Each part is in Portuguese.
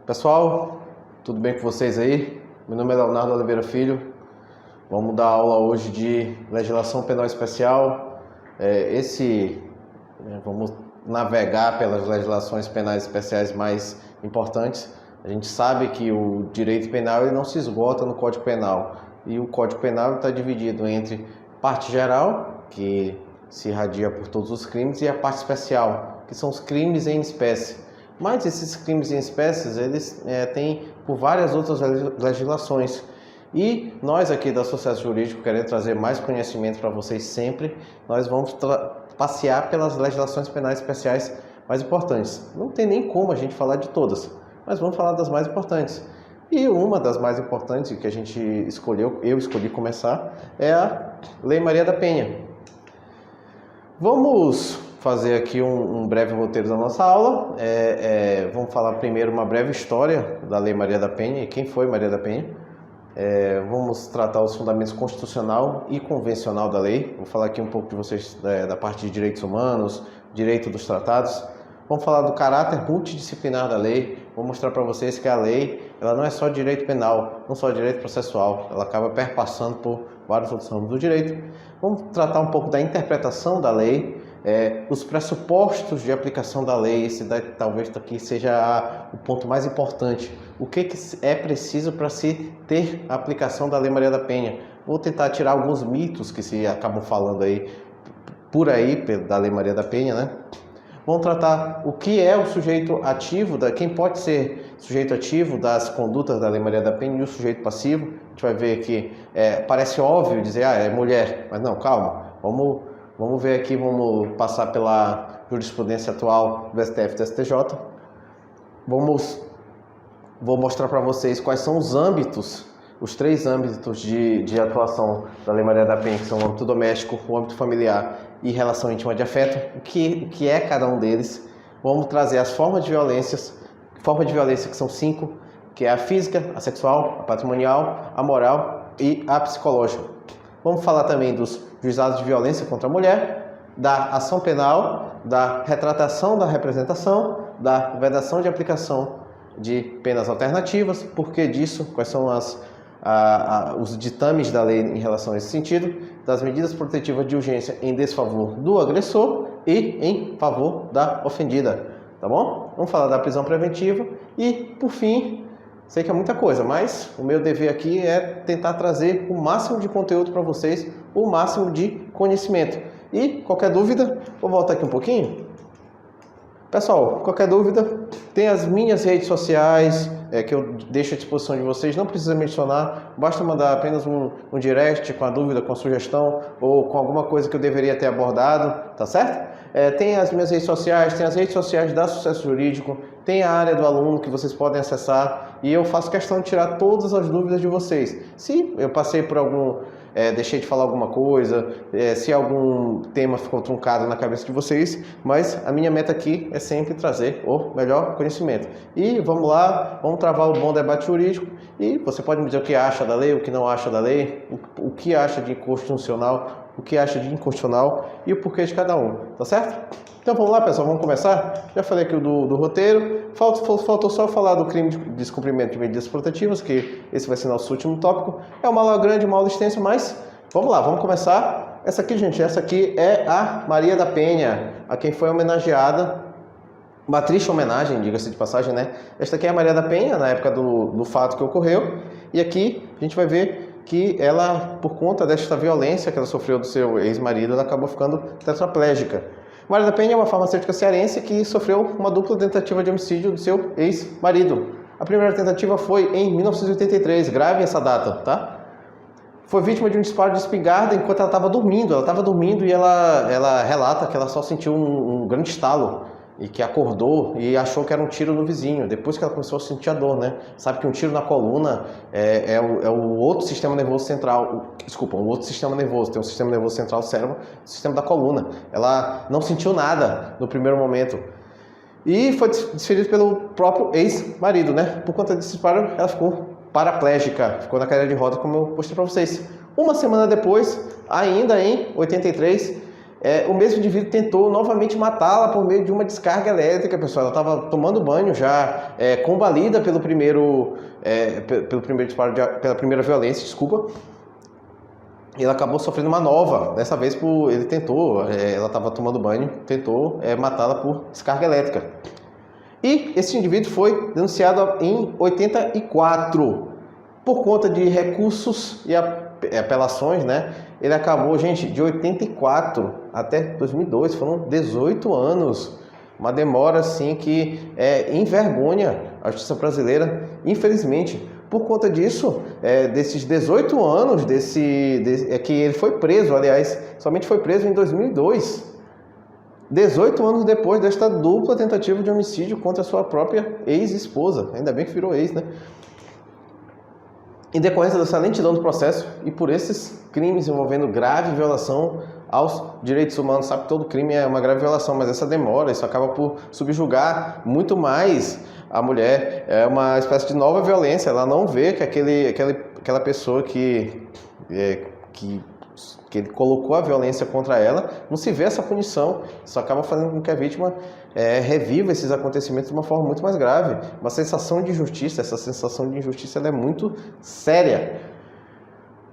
Pessoal, tudo bem com vocês aí? Meu nome é Leonardo Oliveira Filho. Vamos dar aula hoje de legislação penal especial. Vamos navegar pelas legislações penais especiais mais importantes. A gente sabe que o direito penal ele não se esgota no Código Penal. E o Código Penal está dividido entre parte geral, que se irradia por todos os crimes, e a parte especial, que são os crimes em espécie. Mas esses crimes em espécies, eles têm por várias outras legislações. E nós aqui da Sucesso Jurídico, querendo trazer mais conhecimento para vocês sempre, nós vamos passear pelas legislações penais especiais mais importantes. Não tem nem como a gente falar de todas, mas vamos falar das mais importantes. E uma das mais importantes que a gente escolheu, eu escolhi começar, é a Lei Maria da Penha. Vamos fazer aqui um breve roteiro da nossa aula. Vamos falar primeiro uma breve história da Lei Maria da Penha e quem foi Maria da Penha. Vamos tratar os fundamentos constitucional e convencional da lei. Vou falar aqui um pouco de vocês da parte de direitos humanos, direito dos tratados. Vamos falar do caráter multidisciplinar da lei. Vou mostrar para vocês que a lei ela não é só direito penal, não só direito processual. Ela acaba perpassando por vários outros ramos do direito. Vamos tratar um pouco da interpretação da lei. Os pressupostos de aplicação da lei, talvez aqui seja o ponto mais importante. O que é preciso para se ter a aplicação da Lei Maria da Penha? Vou tentar tirar alguns mitos que se acabam falando aí, por aí, da Lei Maria da Penha, né? Vamos tratar o que é o sujeito ativo, quem pode ser sujeito ativo das condutas da Lei Maria da Penha e o sujeito passivo. A gente vai ver que parece óbvio dizer, é mulher, mas não, calma, Vamos ver aqui, vamos passar pela jurisprudência atual do STF e do STJ. Vou mostrar para vocês quais são os âmbitos, os três âmbitos de atuação da Lei Maria da Penha, que são o âmbito doméstico, o âmbito familiar e relação íntima de afeto, o que é cada um deles. Vamos trazer as formas de violência que são 5, que é a física, a sexual, a patrimonial, a moral e a psicológica. Vamos falar também dos juizados de violência contra a mulher, da ação penal, da retratação da representação, da vedação de aplicação de penas alternativas, por que disso, quais são os ditames da lei em relação a esse sentido, das medidas protetivas de urgência em desfavor do agressor e em favor da ofendida, tá bom? Vamos falar da prisão preventiva e, por fim, sei que é muita coisa, mas o meu dever aqui é tentar trazer o máximo de conteúdo para vocês, o máximo de conhecimento. E qualquer dúvida, vou voltar aqui um pouquinho. Pessoal, qualquer dúvida, tem as minhas redes sociais que eu deixo à disposição de vocês. Não precisa mencionar, basta mandar apenas um direct com a dúvida, com a sugestão ou com alguma coisa que eu deveria ter abordado, tá certo? Tem as minhas redes sociais, tem as redes sociais da Sucesso Jurídico, tem a área do aluno que vocês podem acessar e eu faço questão de tirar todas as dúvidas de vocês. Se eu passei por deixei de falar alguma coisa, se algum tema ficou truncado na cabeça de vocês, mas a minha meta aqui é sempre trazer o melhor conhecimento. E vamos lá, vamos travar o bom debate jurídico e você pode me dizer o que acha da lei, o que não acha da lei, o que acha de constitucional, o que acha de inconstitucional e o porquê de cada um, tá certo? Então vamos lá, pessoal, vamos começar? Já falei aqui do roteiro, faltou só falar do crime de descumprimento de medidas protetivas, que esse vai ser nosso último tópico. É uma aula grande, uma aula extensa, mas vamos lá, vamos começar. Essa aqui, gente, é a Maria da Penha, a quem foi homenageada, uma triste homenagem, diga-se de passagem, né? Esta aqui é a Maria da Penha, na época do fato que ocorreu, e aqui a gente vai ver que ela, por conta desta violência que ela sofreu do seu ex-marido, ela acabou ficando tetraplégica. Maria da Penha é uma farmacêutica cearense que sofreu uma dupla tentativa de homicídio do seu ex-marido. A primeira tentativa foi em 1983, grave essa data, tá? Foi vítima de um disparo de espingarda enquanto ela estava dormindo. Ela estava dormindo e ela relata que ela só sentiu um grande estalo e que acordou e achou que era um tiro no vizinho. Depois que ela começou a sentir a dor, né? Sabe que um tiro na coluna é o outro sistema nervoso central. Desculpa, o outro sistema nervoso. Tem um sistema nervoso central, o cérebro, o sistema da coluna. Ela não sentiu nada no primeiro momento. E foi desferido pelo próprio ex-marido, né? Por conta desse disparo, ela ficou paraplégica, ficou na cadeira de rodas, como eu mostrei para vocês. Uma semana depois, ainda em 83, o mesmo indivíduo tentou novamente matá-la por meio de uma descarga elétrica, pessoal. Ela estava tomando banho já, combalida pelo primeiro disparo, pela primeira violência, desculpa. E ela acabou sofrendo uma nova. Dessa vez ele tentou, ela estava tomando banho, tentou matá-la por descarga elétrica. E esse indivíduo foi denunciado em 84 por conta de recursos e apelações, né? Ele acabou, gente, de 84 até 2002, foram 18 anos. Uma demora, assim, que envergonha a justiça brasileira, infelizmente. Por conta disso, desses 18 anos, que ele foi preso, aliás, somente foi preso em 2002. 18 anos depois desta dupla tentativa de homicídio contra sua própria ex-esposa. Ainda bem que virou ex, né? Em decorrência dessa lentidão do processo e por esses crimes envolvendo grave violação aos direitos humanos. Sabe que todo crime é uma grave violação, mas essa demora, isso acaba por subjugar muito mais a mulher. É uma espécie de nova violência. Ela não vê que aquela pessoa que ele colocou a violência contra ela, não se vê essa punição. Isso acaba fazendo com que a vítima reviva esses acontecimentos de uma forma muito mais grave. Uma sensação de injustiça, essa sensação de injustiça ela é muito séria.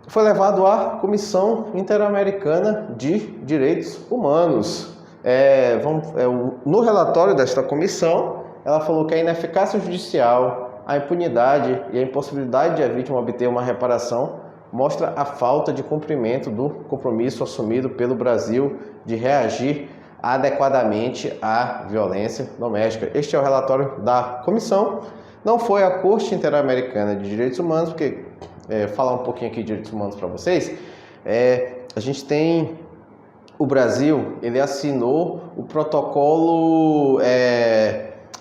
Foi levado à Comissão Interamericana de Direitos Humanos. No relatório desta comissão, ela falou que a ineficácia judicial, a impunidade e a impossibilidade de a vítima obter uma reparação mostra a falta de cumprimento do compromisso assumido pelo Brasil de reagir adequadamente à violência doméstica. Este é o relatório da comissão. Não foi a Corte Interamericana de Direitos Humanos, porque, falar um pouquinho aqui de direitos humanos para vocês, a gente tem o Brasil, ele assinou o protocolo...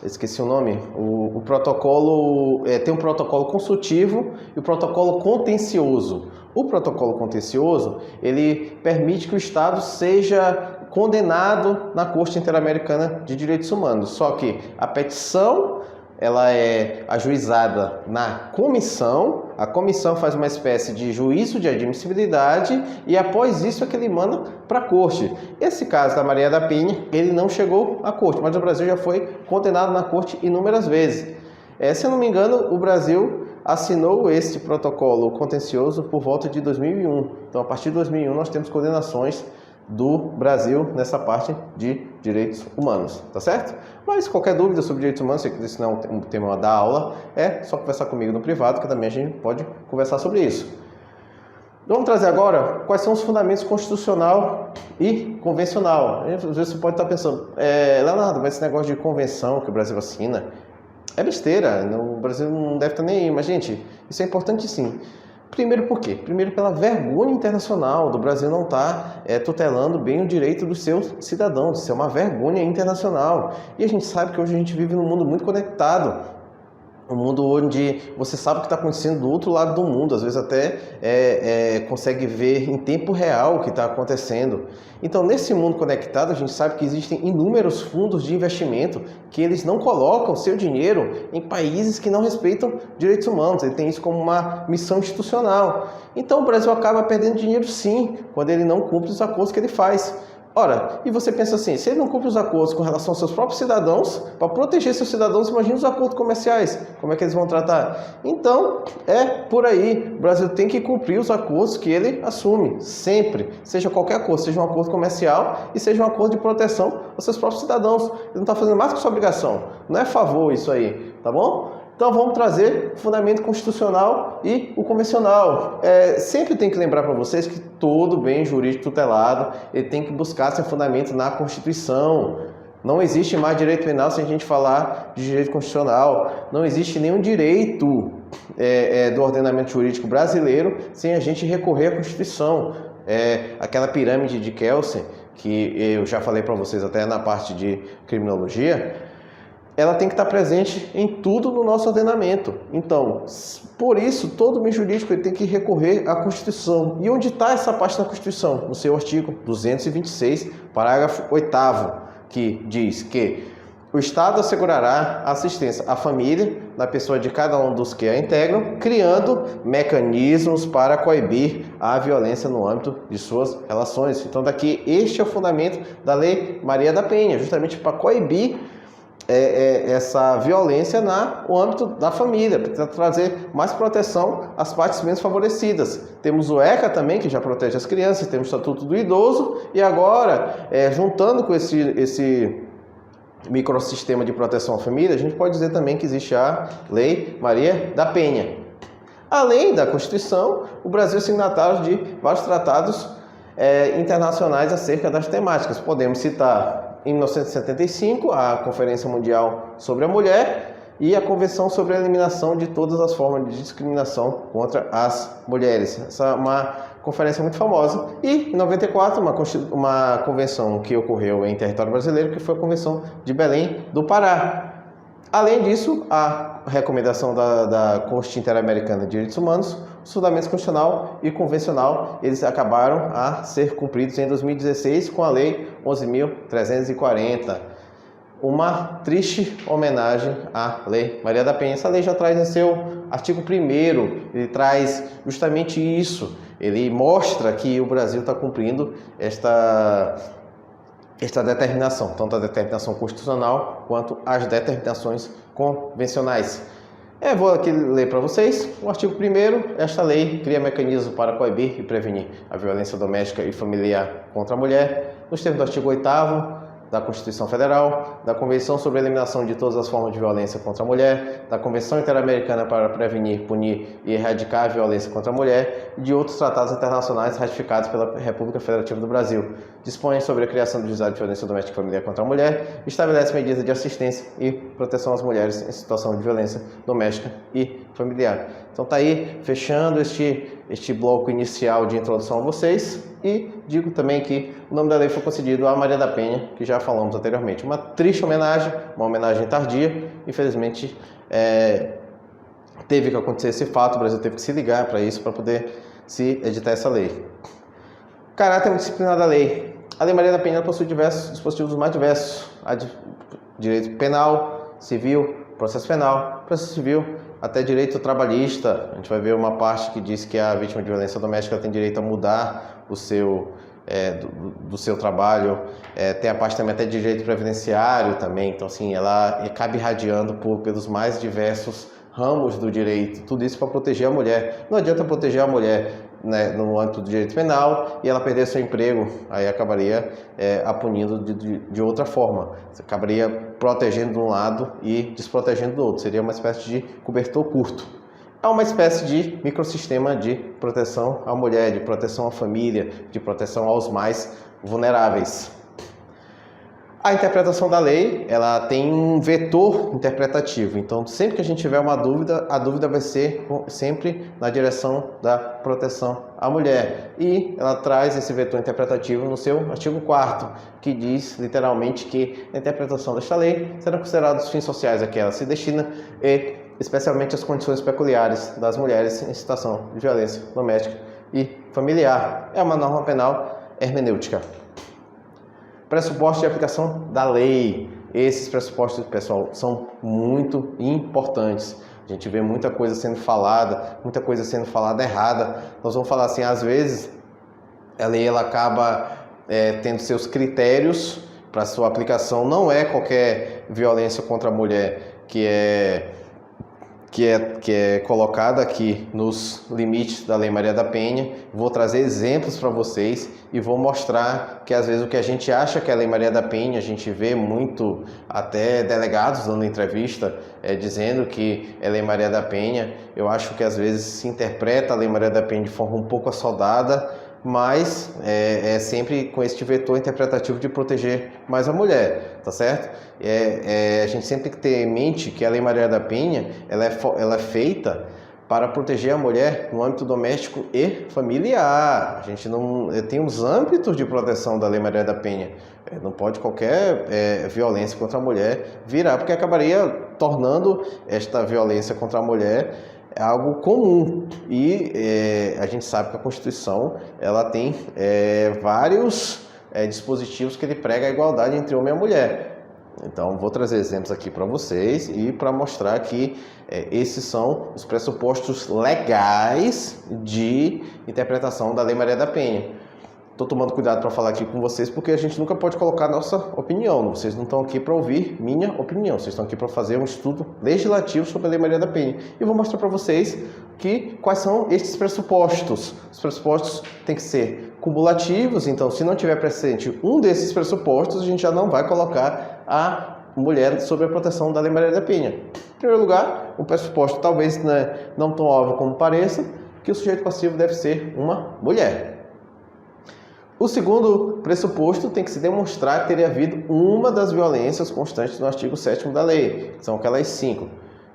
esqueci o nome, o protocolo, tem um protocolo consultivo e o protocolo contencioso. O protocolo contencioso, ele permite que o Estado seja condenado na Corte Interamericana de Direitos Humanos. Só que a petição, ela é ajuizada na comissão, a comissão faz uma espécie de juízo de admissibilidade e após isso é que ele manda para a corte. Esse caso da Maria da Penha, ele não chegou à corte, mas o Brasil já foi condenado na corte inúmeras vezes. Se eu não me engano, o Brasil assinou esse protocolo contencioso por volta de 2001. Então, a partir de 2001, nós temos condenações do Brasil nessa parte de direitos humanos, tá certo? Mas qualquer dúvida sobre direitos humanos, se esse não é um tema da aula, é só conversar comigo no privado, que também a gente pode conversar sobre isso. Vamos trazer agora quais são os fundamentos constitucional e convencional. Às vezes você pode estar pensando, Leonardo, mas esse negócio de convenção que o Brasil assina é besteira, o Brasil não deve estar nem aí, mas gente, isso é importante sim. Primeiro por quê? Primeiro pela vergonha internacional do Brasil não estar tutelando bem o direito dos seus cidadãos. Isso é uma vergonha internacional. E a gente sabe que hoje a gente vive num mundo muito conectado. Um mundo onde você sabe o que está acontecendo do outro lado do mundo, às vezes até consegue ver em tempo real o que está acontecendo. Então, nesse mundo conectado, a gente sabe que existem inúmeros fundos de investimento que eles não colocam seu dinheiro em países que não respeitam direitos humanos. Ele tem isso como uma missão institucional. Então, o Brasil acaba perdendo dinheiro sim, quando ele não cumpre os acordos que ele faz. Ora, e você pensa assim, se ele não cumpre os acordos com relação aos seus próprios cidadãos, para proteger seus cidadãos, imagina os acordos comerciais, como é que eles vão tratar? Então, por aí, o Brasil tem que cumprir os acordos que ele assume, sempre, seja qualquer acordo, seja um acordo comercial e seja um acordo de proteção aos seus próprios cidadãos. Ele não está fazendo mais que sua obrigação, não é favor isso aí, tá bom? Então vamos trazer o fundamento constitucional e o convencional. Sempre tem que lembrar para vocês que todo bem jurídico tutelado ele tem que buscar seu fundamento na Constituição. Não existe mais direito penal sem a gente falar de direito constitucional. Não existe nenhum direito do ordenamento jurídico brasileiro sem a gente recorrer à Constituição. Aquela pirâmide de Kelsen, que eu já falei para vocês até na parte de criminologia, ela tem que estar presente em tudo no nosso ordenamento. Então, por isso, todo bem jurídico ele tem que recorrer à Constituição. E onde está essa parte da Constituição? No seu artigo 226, parágrafo 8º, que diz que O Estado assegurará assistência à família, na pessoa de cada um dos que a integram, criando mecanismos para coibir a violência no âmbito de suas relações. Então, daqui, este é o fundamento da Lei Maria da Penha, justamente para coibir essa violência no âmbito da família, para trazer mais proteção às partes menos favorecidas. Temos o ECA também, que já protege as crianças, temos o Estatuto do Idoso, e agora, juntando com esse microsistema de proteção à família, a gente pode dizer também que existe a Lei Maria da Penha. Além da Constituição, o Brasil é signatário de vários tratados internacionais acerca das temáticas. Podemos citar, em 1975, a Conferência Mundial sobre a Mulher e a Convenção sobre a Eliminação de Todas as Formas de Discriminação contra as Mulheres. Essa é uma conferência muito famosa. E, em 94, uma convenção que ocorreu em território brasileiro, que foi a Convenção de Belém do Pará. Além disso, a recomendação da Corte Interamericana de Direitos Humanos, os fundamentos constitucional e convencional, eles acabaram a ser cumpridos em 2016 com a Lei 11.340. Uma triste homenagem à Lei Maria da Penha. Essa lei já traz em seu artigo 1º, ele traz justamente isso. Ele mostra que o Brasil está cumprindo esta determinação, tanto a determinação constitucional quanto as determinações convencionais. Vou aqui ler para vocês o artigo 1º. Esta lei cria mecanismos para coibir e prevenir a violência doméstica e familiar contra a mulher, nos termos do artigo 8º da Constituição Federal, da Convenção sobre a Eliminação de Todas as Formas de Violência contra a Mulher, da Convenção Interamericana para Prevenir, Punir e Erradicar a Violência contra a Mulher e de outros tratados internacionais ratificados pela República Federativa do Brasil. Dispõe sobre a criação do Juizado de Violência Doméstica e Familiar contra a Mulher, estabelece medidas de assistência e proteção às mulheres em situação de violência doméstica e familiar. Então tá aí, fechando este bloco inicial de introdução a vocês, e digo também que o nome da lei foi concedido a Maria da Penha, que já falamos anteriormente. Uma triste homenagem, uma homenagem tardia. Infelizmente, teve que acontecer esse fato, o Brasil teve que se ligar para isso, para poder se editar essa lei. Caráter disciplinar da lei. A Lei Maria da Penha possui diversos dispositivos mais diversos. Direito penal, civil, processo penal, processo civil, até direito trabalhista. A gente vai ver uma parte que diz que a vítima de violência doméstica tem direito a mudar do seu trabalho. Tem a parte também até de direito previdenciário também. Então, assim, ela cabe irradiando pelos mais diversos ramos do direito. Tudo isso para proteger a mulher. Não adianta proteger a mulher, né, no âmbito do direito penal e ela perder seu emprego, aí acabaria a punindo de outra forma. Você acabaria protegendo de um lado e desprotegendo do outro. Seria uma espécie de cobertor curto. É uma espécie de microsistema de proteção à mulher, de proteção à família, de proteção aos mais vulneráveis. A interpretação da lei, ela tem um vetor interpretativo. Então, sempre que a gente tiver uma dúvida, a dúvida vai ser sempre na direção da proteção à mulher. E ela traz esse vetor interpretativo no seu artigo 4º, que diz literalmente que a interpretação desta lei serão considerados fins sociais a que ela se destina e especialmente as condições peculiares das mulheres em situação de violência doméstica e familiar. É uma norma penal hermenêutica. Pressupostos de aplicação da lei. Esses pressupostos, pessoal, são muito importantes. A gente vê muita coisa sendo falada errada. Nós vamos falar assim, às vezes, a lei ela acaba tendo seus critérios para sua aplicação. Não é qualquer violência contra a mulher que é colocada aqui nos limites da Lei Maria da Penha. Vou trazer exemplos para vocês e vou mostrar que às vezes o que a gente acha que é a Lei Maria da Penha, a gente vê muito até delegados dando entrevista dizendo que é Lei Maria da Penha. Eu acho que às vezes se interpreta a Lei Maria da Penha de forma um pouco assodada, mas é sempre com este vetor interpretativo de proteger mais a mulher, tá certo? A gente sempre tem que ter em mente que a Lei Maria da Penha ela é feita para proteger a mulher no âmbito doméstico e familiar. A gente não tem os âmbitos de proteção da Lei Maria da Penha. Não pode qualquer violência contra a mulher virar, porque acabaria tornando esta violência contra a mulher algo comum. E a gente sabe que a Constituição ela tem vários dispositivos que ele prega a igualdade entre homem e mulher. Então, vou trazer exemplos aqui para vocês e para mostrar que esses são os pressupostos legais de interpretação da Lei Maria da Penha. Estou tomando cuidado para falar aqui com vocês porque a gente nunca pode colocar nossa opinião. Vocês não estão aqui para ouvir minha opinião, vocês estão aqui para fazer um estudo legislativo sobre a Lei Maria da Penha. E vou mostrar para vocês quais são estes pressupostos. Os pressupostos têm que ser cumulativos, então se não tiver presente um desses pressupostos, a gente já não vai colocar a mulher sob a proteção da Lei Maria da Penha. Em primeiro lugar, o pressuposto talvez não tão óbvio como pareça, que o sujeito passivo deve ser uma mulher. O segundo pressuposto tem que se demonstrar que teria havido uma das violências constantes no artigo 7º da lei, que são aquelas 5.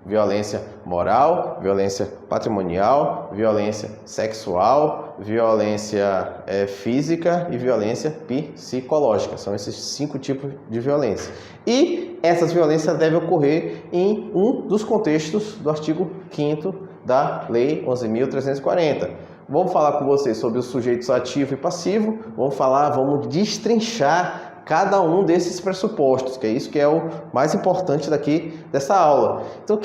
Violência moral, violência patrimonial, violência sexual, violência física e violência psicológica. São esses 5 tipos de violência. E essas violências devem ocorrer em um dos contextos do artigo 5º da Lei 11.340. Vamos falar com vocês sobre os sujeitos ativo e passivo, vamos destrinchar cada um desses pressupostos, que é isso que é o mais importante dessa aula. Então,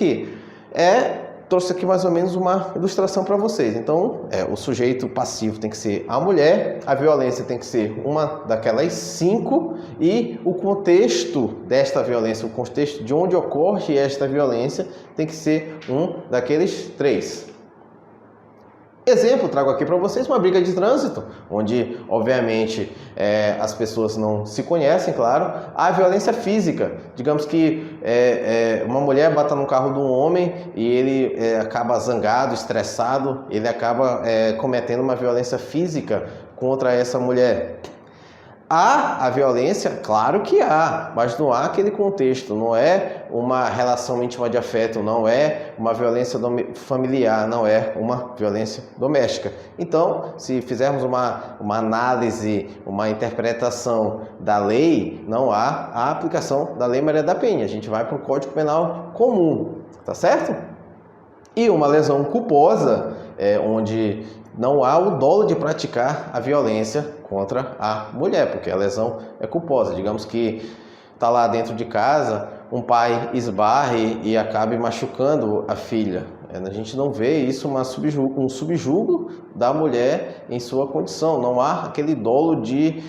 trouxe aqui mais ou menos uma ilustração para vocês. Então, o sujeito passivo tem que ser a mulher, a violência tem que ser uma daquelas 5 e o contexto desta violência, o contexto de onde ocorre esta violência, tem que ser um daqueles 3. Exemplo, trago aqui para vocês uma briga de trânsito, onde, obviamente, as pessoas não se conhecem, claro. Há violência física. Digamos que uma mulher bata no carro de um homem e ele acaba zangado, estressado, ele acaba cometendo uma violência física contra essa mulher. Há a violência? Claro que há, mas não há aquele contexto, não é uma relação íntima de afeto, não é uma violência familiar, não é uma violência doméstica. Então, se fizermos uma análise, uma interpretação da lei, não há a aplicação da Lei Maria da Penha. A gente vai para o Código Penal comum, tá certo? E uma lesão culposa, onde não há o dolo de praticar a violência contra a mulher, porque a lesão é culposa. Digamos que está lá dentro de casa, um pai esbarre e acabe machucando a filha. A gente não vê isso um subjugo da mulher em sua condição. Não há aquele dolo de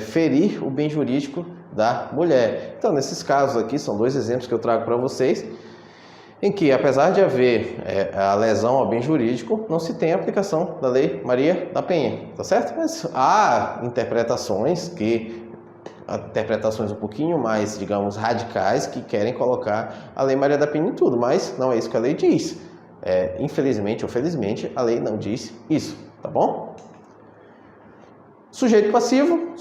ferir o bem jurídico da mulher. Então, nesses casos aqui, são 2 exemplos que eu trago para vocês, em que, apesar de haver a lesão ao bem jurídico, não se tem a aplicação da Lei Maria da Penha, tá certo? Mas há interpretações um pouquinho mais, digamos, radicais, que querem colocar a Lei Maria da Penha em tudo, mas não é isso que a lei diz. Infelizmente ou felizmente, a lei não diz isso, tá bom? Sujeito passivo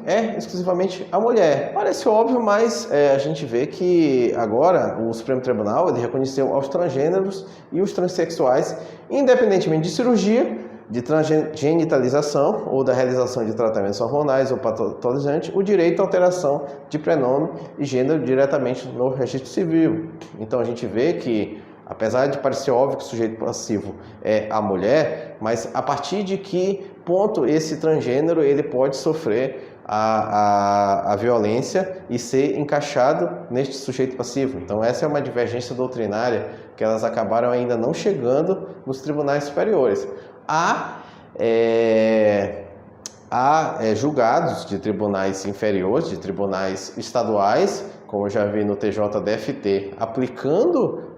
é exclusivamente a mulher. Parece óbvio, mas a gente vê que agora o Supremo Tribunal ele reconheceu aos transgêneros e os transexuais, independentemente de cirurgia, de transgenitalização ou da realização de tratamentos hormonais ou patologizantes, o direito à alteração de prenome e gênero diretamente no registro civil. Então a gente vê que, apesar de parecer óbvio que o sujeito passivo é a mulher, mas a partir de que ponto esse transgênero ele pode sofrer a violência e ser encaixado neste sujeito passivo. Então essa é uma divergência doutrinária que elas acabaram ainda não chegando nos tribunais superiores. Há julgados de tribunais inferiores, de tribunais estaduais, como eu já vi no TJDFT, aplicando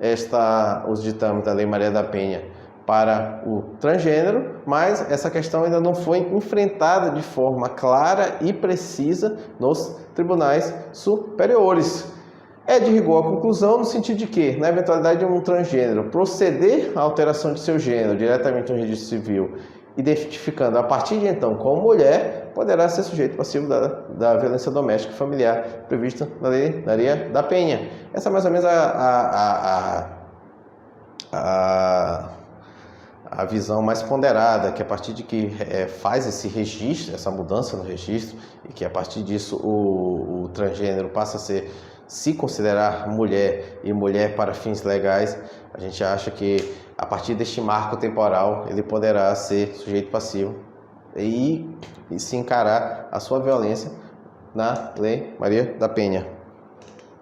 os ditames da Lei Maria da Penha para o transgênero, mas essa questão ainda não foi enfrentada de forma clara e precisa nos tribunais superiores. É de rigor a conclusão no sentido de que, na eventualidade de um transgênero proceder à alteração de seu gênero diretamente no registro civil, identificando a partir de então como mulher, poderá ser sujeito passivo da violência doméstica e familiar prevista na Lei Maria da Penha. Essa é mais ou menos a visão mais ponderada, que a partir de que faz esse registro, essa mudança no registro, e que a partir disso o transgênero passa a se considerar mulher e mulher para fins legais, a gente acha que a partir deste marco temporal ele poderá ser sujeito passivo e se encarar a sua violência na Lei Maria da Penha.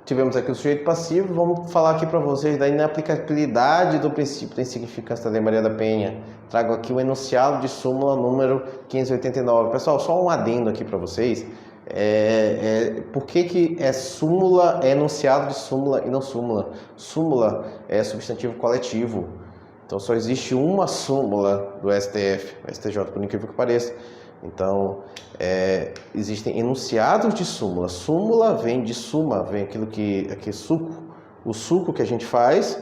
tivemos aqui o sujeito passivo, vamos falar aqui para vocês da inaplicabilidade do princípio da insignificância da Lei Maria da Penha. Trago aqui o enunciado de súmula número 589. Pessoal, só um adendo aqui para vocês. Por que é súmula, é enunciado de súmula e não súmula? Súmula é substantivo coletivo. Então só existe uma súmula do STF, STJ, por incrível que pareça. Então, existem enunciados de súmula. Súmula vem de suma, vem aquilo que suco. O suco que a gente faz,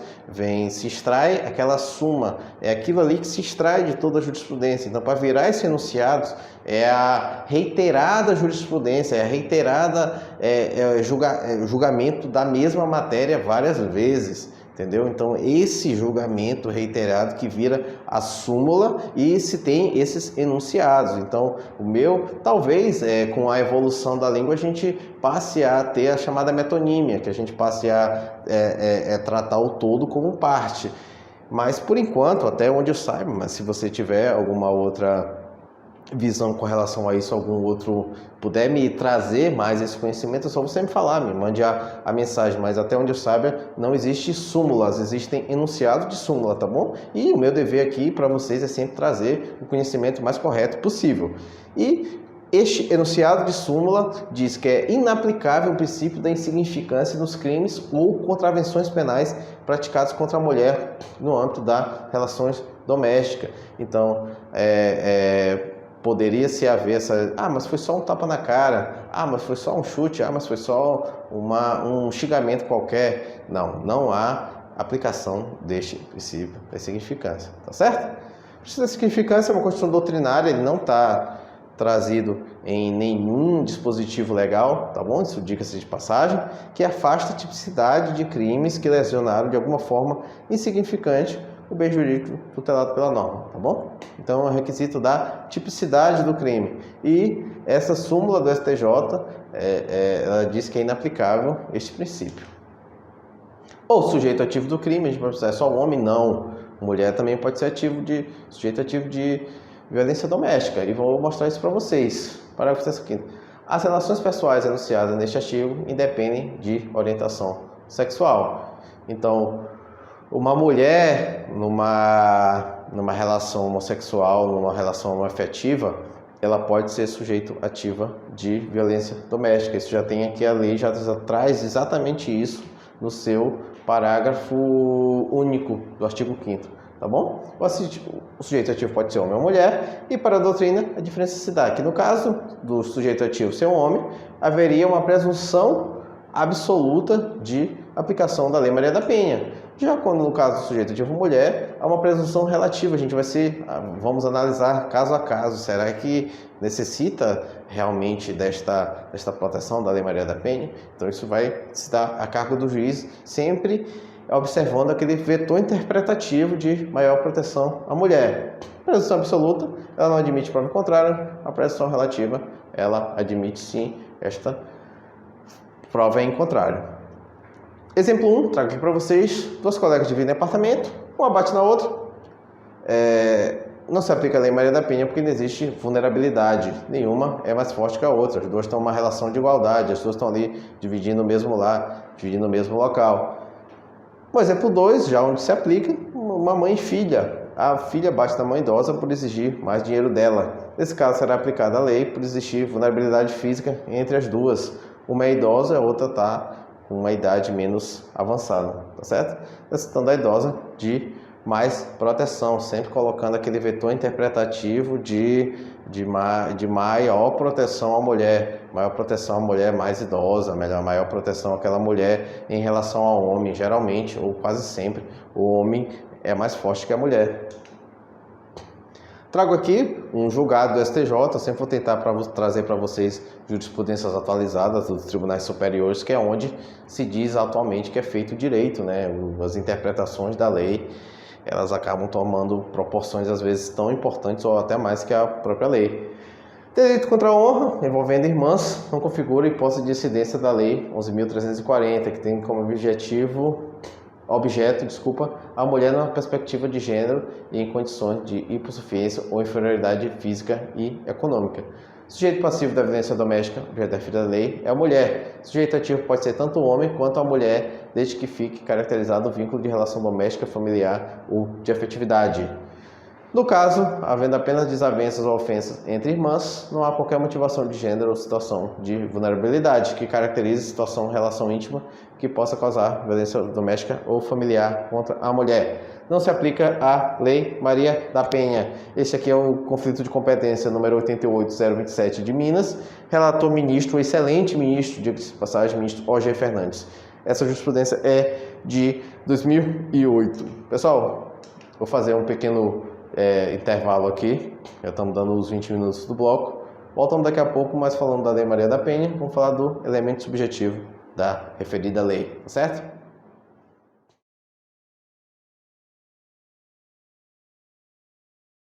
se extrai aquela suma. É aquilo ali que se extrai de toda a jurisprudência. Então, para virar esse enunciado, é a reiterada jurisprudência, é a reiterada julgamento da mesma matéria várias vezes. Entendeu? Então, esse julgamento reiterado que vira a súmula e se tem esses enunciados. Então, talvez com a evolução da língua a gente passe a ter a chamada metonímia, que a gente passe a tratar o todo como parte. Mas, por enquanto, até onde eu saiba, mas se você tiver alguma outra visão com relação a isso, algum outro puder me trazer mais esse conhecimento, é só você me falar, me mande a mensagem, mas até onde eu saiba não existe súmulas, existem enunciados de súmula, tá bom? E o meu dever aqui para vocês é sempre trazer o conhecimento mais correto possível. E este enunciado de súmula diz que é inaplicável o princípio da insignificância nos crimes ou contravenções penais praticados contra a mulher no âmbito das relações domésticas. Então, poderia-se haver mas foi só um tapa na cara, mas foi só um chute, mas foi só um xingamento qualquer. Não há aplicação deste princípio da significância, tá certo? O princípio da significância é uma construção doutrinária, ele não está trazido em nenhum dispositivo legal, tá bom? Isso dica-se de passagem, que afasta a tipicidade de crimes que lesionaram de alguma forma insignificante o bem jurídico tutelado pela norma, tá bom? Então, é o requisito da tipicidade do crime. E essa súmula do STJ, ela diz que é inaplicável este princípio. O sujeito ativo do crime, a gente pode pensar, é só o homem? Não. Mulher também pode ser sujeito ativo de violência doméstica. E vou mostrar isso para vocês. Parágrafo 5º. As relações pessoais enunciadas neste artigo independem de orientação sexual. Então, uma mulher numa relação homossexual, numa relação homoafetiva, ela pode ser sujeito ativa de violência doméstica. Isso já tem aqui, a lei já traz exatamente isso no seu parágrafo único do artigo 5º, tá bom? O sujeito ativo pode ser homem ou mulher, e para a doutrina a diferença se dá que no caso do sujeito ativo ser um homem, haveria uma presunção absoluta de aplicação da Lei Maria da Penha. Já quando no caso do sujeito ativo mulher, há uma presunção relativa. A gente vamos analisar caso a caso. Será que necessita realmente desta proteção da Lei Maria da Penha? Então isso vai se dar a cargo do juiz, sempre observando aquele vetor interpretativo de maior proteção à mulher. A presunção absoluta, ela não admite prova contrária. A presunção relativa, ela admite sim esta prova em contrário. Exemplo 1, trago aqui para vocês, duas colegas dividem apartamento, uma bate na outra, não se aplica a Lei Maria da Penha porque não existe vulnerabilidade, nenhuma é mais forte que a outra, as duas estão em uma relação de igualdade, as duas estão ali dividindo o mesmo lar, dividindo o mesmo local. O exemplo 2, já onde se aplica, uma mãe e filha, a filha bate na mãe idosa por exigir mais dinheiro dela. Nesse caso será aplicada a lei por existir vulnerabilidade física entre as duas, uma é idosa e a outra está com uma idade menos avançada, tá certo? Necessitando da idosa de mais proteção, sempre colocando aquele vetor interpretativo de maior proteção à mulher, mais idosa, maior proteção àquela mulher em relação ao homem. Geralmente, ou quase sempre, o homem é mais forte que a mulher. Trago aqui um julgado do STJ, sempre vou tentar trazer para vocês jurisprudências atualizadas dos tribunais superiores, que é onde se diz atualmente que é feito o direito, né? As interpretações da lei, elas acabam tomando proporções às vezes tão importantes ou até mais que a própria lei. Delito contra a honra, envolvendo irmãs, não configura hipótese de incidência da lei 11.340, que tem como objeto, a mulher numa perspectiva de gênero e em condições de hipossuficiência ou inferioridade física e econômica. Sujeito passivo da violência doméstica, objeto da referida lei, é a mulher. Sujeito ativo pode ser tanto o homem quanto a mulher, desde que fique caracterizado o vínculo de relação doméstica, familiar ou de afetividade. No caso, havendo apenas desavenças ou ofensas entre irmãs, não há qualquer motivação de gênero ou situação de vulnerabilidade que caracterize situação, relação íntima que possa causar violência doméstica ou familiar contra a mulher. Não se aplica a Lei Maria da Penha. Esse aqui é o conflito de competência número 88027 de Minas. Relator ministro, o excelente ministro, diga-se de passagem, ministro O.G. Fernandes. Essa jurisprudência é de 2008. Pessoal, vou fazer um pequeno intervalo aqui, já estamos dando os 20 minutos do bloco. Voltamos daqui a pouco, mas falando da Lei Maria da Penha, vamos falar do elemento subjetivo da referida lei, tá certo?